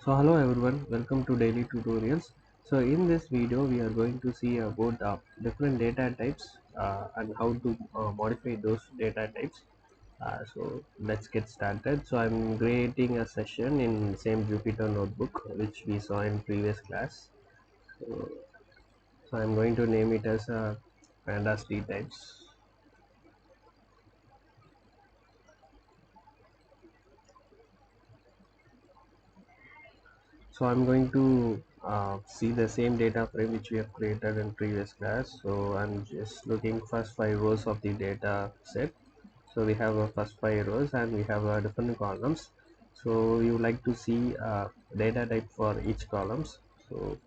So hello everyone, welcome to daily tutorials. So in this video we are going to see about different data types and how to modify those data types. So let's get started. So I'm creating a session in same Jupyter notebook which we saw in previous class. So I'm going to name it as PANDAS types. So I'm going to see the same data frame which we have created in previous class. So I'm just looking first 5 rows of the data set. So we have first 5 rows and we have different columns. So you would like to see data type for each columns. So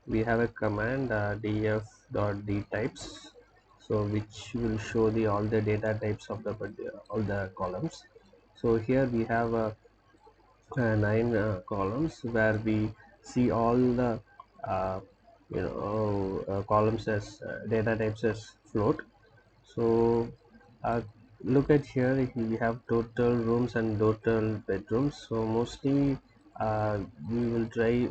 we have a command df.dtypes, so which will show the all the data types of the all the columns. So here we have 9 columns where we see all the uh, columns as data types as float. So look at here, we have total rooms and total bedrooms. So mostly we will try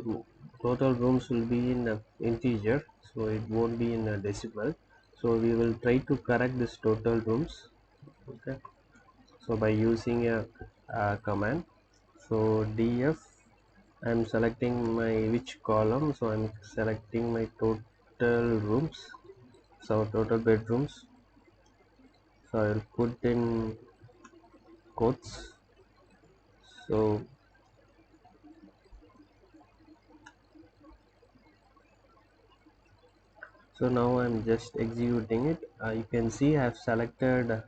total rooms will be in integer, so it won't be in a decimal. So we will try to correct this total rooms. Okay, so by using a command, so df, I'm selecting my which column, so I'm selecting my total rooms, so total bedrooms. So I'll put in quotes. So now I'm just executing it. You can see I've selected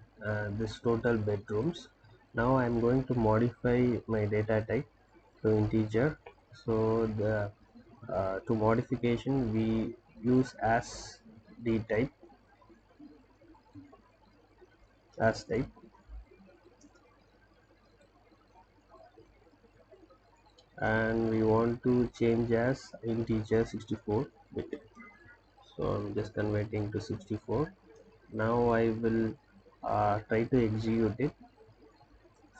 this total bedrooms. Now I'm going to modify my data type to integer. So the to modification we use as type, and we want to change as integer 64 bit. So I'm just converting to 64. Now I will try to execute it.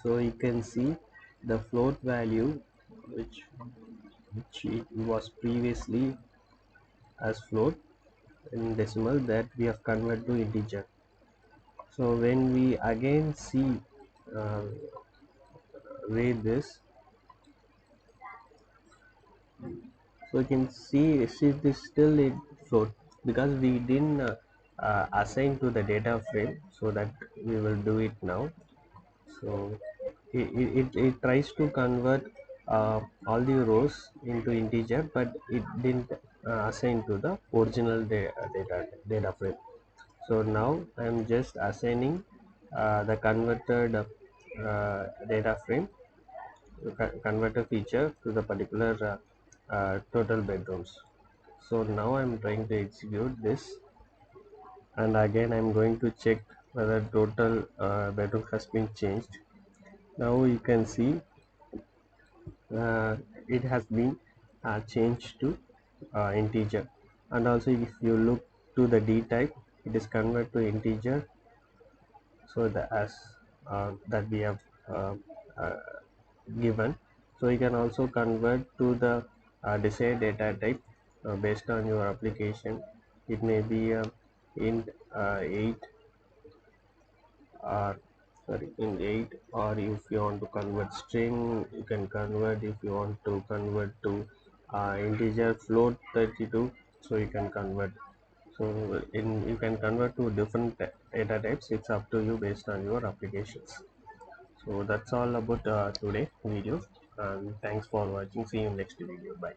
So you can see the float value which it was previously as float in decimal, that we have converted to integer. So when we again see uh, read this, so you can see it is still in float because we didn't assign to the data frame, so that we will do it now. So it tries to convert all the rows into integer, but it didn't assign to the original data frame. So now I'm just assigning the converted data frame converter feature to the particular total bedrooms. So now I'm trying to execute this, and again I'm going to check whether total bedroom has been changed. Now you can see it has been changed to integer. And also if you look to the d type, it is converted to integer. So the as that we have uh, uh, given. So you can also convert to the desired data type based on your application. It may be int 8, or sorry, in 8, or if you want to convert string, you can convert. If you want to convert to integer float 32, so you can convert. So you can convert to different data types. It's up to you based on your applications. So that's all about today video, and thanks for watching. See you in next video. Bye.